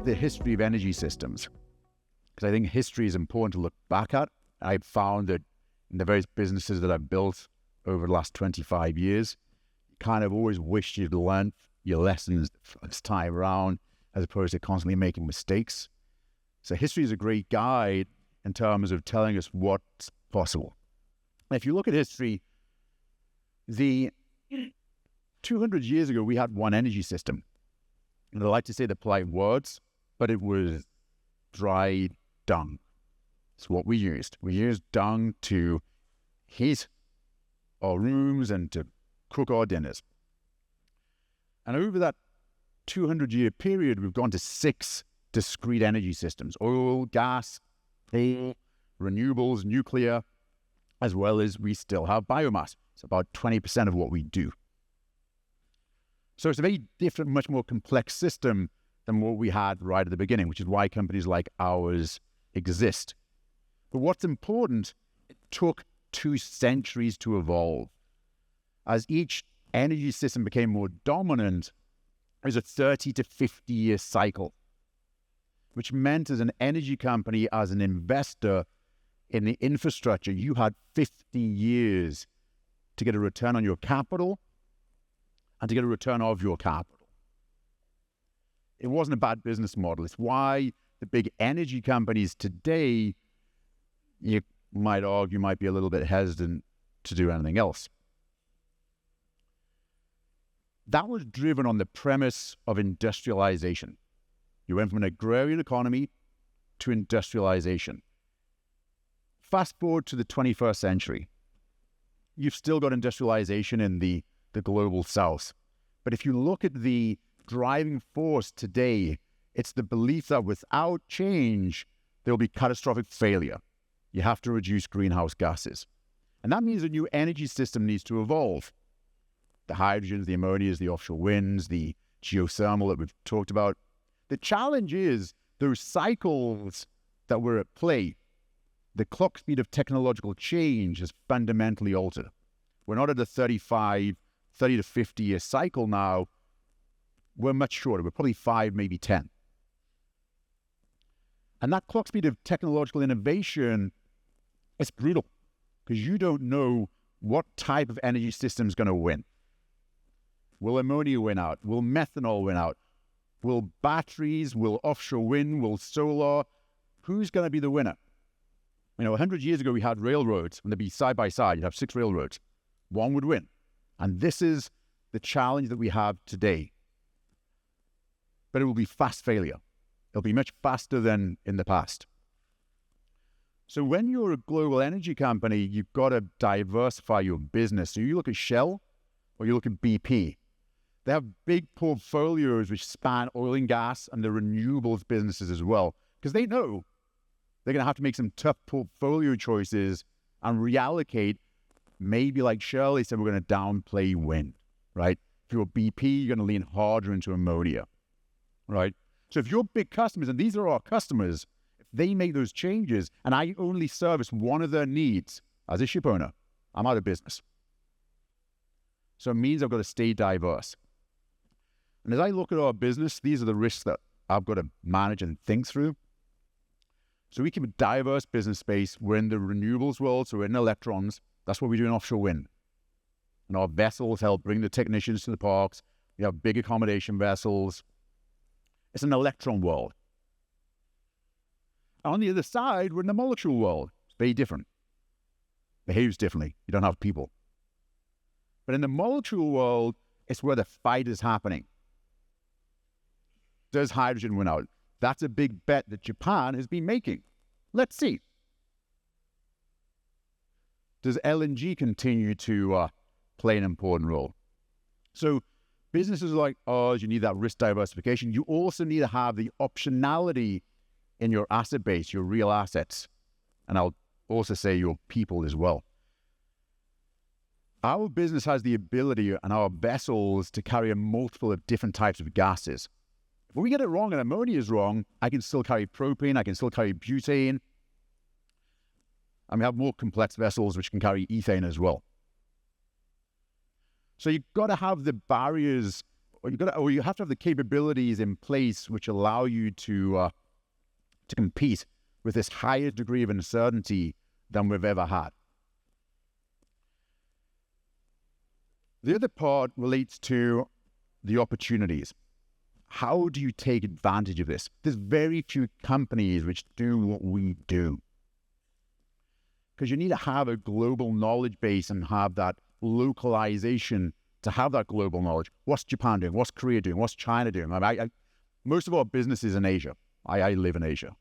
the history of energy systems, because I think history is important to look back at. I've found that in the various businesses that I've built over the last 25 years, you kind of always wish you'd learned your lessons the first time around, as opposed to constantly making mistakes. So history is a great guide in terms of telling us what's possible. If you look at history, the 200 years ago, we had one energy system. And I like to say the polite words, but it was dry dung. It's what we used. We used dung to heat our rooms and to cook our dinners. And over that 200-year period, we've gone to 6 discrete energy systems: oil, gas, coal, renewables, nuclear, as well as we still have biomass. It's about 20% of what we do. So it's a very different, much more complex system than what we had right at the beginning, which is why companies like ours exist. But what's important, it took 2 centuries to evolve. As each energy system became more dominant, it was a 30 to 50 year cycle, which meant as an energy company, as an investor in the infrastructure, you had 50 years to get a return on your capital and to get a return of your capital. It wasn't a bad business model. It's why the big energy companies today, you might argue, might be a little bit hesitant to do anything else. That was driven on the premise of industrialization. You went from an agrarian economy to industrialization. Fast forward to the 21st century. You've still got industrialization in the global south. But if you look at the driving force today, it's the belief that without change, there'll be catastrophic failure. You have to reduce greenhouse gases. And that means a new energy system needs to evolve. The hydrogens, the ammonias, the offshore winds, the geothermal that we've talked about. The challenge is those cycles that were at play. The clock speed of technological change has fundamentally altered. We're not at a 30 to 50 year cycle now. We're much shorter. We're probably 5, maybe 10. And that clock speed of technological innovation is brutal, because you don't know what type of energy system is going to win. Will ammonia win out? Will methanol win out? Will batteries? Will offshore wind? Will solar? Who's going to be the winner? 100 years ago, we had railroads, and they'd be side by side. You'd have 6 railroads. One would win. And this is the challenge that we have today. But it will be fast failure. It'll be much faster than in the past. So when you're a global energy company, you've got to diversify your business. So you look at Shell or you look at BP. They have big portfolios which span oil and gas and the renewables businesses as well, because they know they're going to have to make some tough portfolio choices and reallocate. Maybe like Shell, they said, we're going to downplay wind, right? If you're BP, you're going to lean harder into ammonia, right? So if you're big customers, and these are our customers, if they make those changes and I only service one of their needs as a ship owner, I'm out of business. So it means I've got to stay diverse. And as I look at our business, these are the risks that I've got to manage and think through. So we keep a diverse business space. We're in the renewables world, so we're in electrons. That's what we do in offshore wind. And our vessels help bring the technicians to the parks. We have big accommodation vessels. It's an electron world. On the other side, we're in the molecule world. It's very different. Behaves differently. You don't have people. But in the molecule world, it's where the fight is happening. Does hydrogen win out? That's a big bet that Japan has been making. Let's see. Does LNG continue to play an important role? So businesses like ours, you need that risk diversification. You also need to have the optionality in your asset base, your real assets. And I'll also say your people as well. Our business has the ability and our vessels to carry a multiple of different types of gases. If we get it wrong and ammonia is wrong, I can still carry propane, I can still carry butane. And we have more complex vessels which can carry ethane as well. So you've got to have the barriers you have to have the capabilities in place which allow you to compete with this higher degree of uncertainty than we've ever had. The other part relates to the opportunities. How do you take advantage of this? There's very few companies which do what we do. Because you need to have a global knowledge base and have that localization to have that global knowledge. What's Japan doing? What's Korea doing? What's China doing? Most of our business is in Asia. I live in Asia.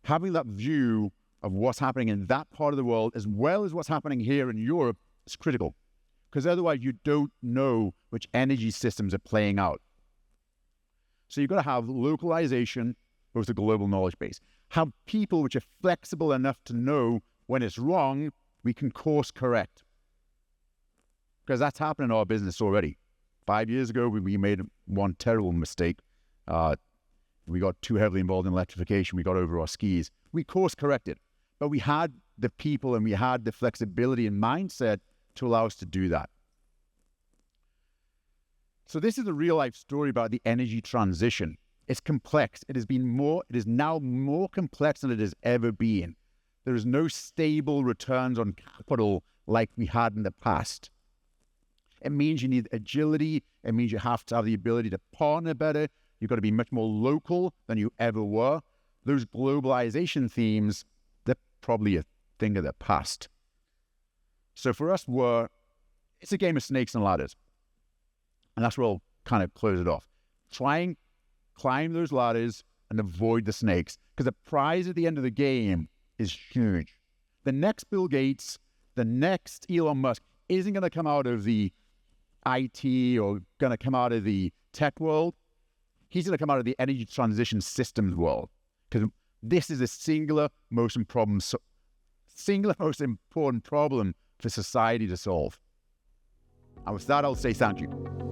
Having that view of what's happening in that part of the world as well as what's happening here in Europe is critical. Because otherwise you don't know which energy systems are playing out. So you've got to have localization with a global knowledge base. Have people which are flexible enough to know when it's wrong, we can course correct. Because that's happened in our business already. 5 years ago, we made one terrible mistake. We got too heavily involved in electrification. We got over our skis. We course corrected. But we had the people and we had the flexibility and mindset to allow us to do that. So this is a real life story about the energy transition. It's complex. It is now more complex than it has ever been. There is no stable returns on capital like we had in the past. It means you need agility. It means you have to have the ability to partner better. You've got to be much more local than you ever were. Those globalization themes, they're probably a thing of the past. So for us, it's a game of snakes and ladders. And that's where I'll kind of close it off. Try and climb those ladders and avoid the snakes. Because the prize at the end of the game is huge. The next Bill Gates, the next Elon Musk isn't going to come out of the IT or going to come out of the tech world. He's going to come out of the energy transition systems world. Because this is the singular most important problem for society to solve. And with that, I'll say thank you.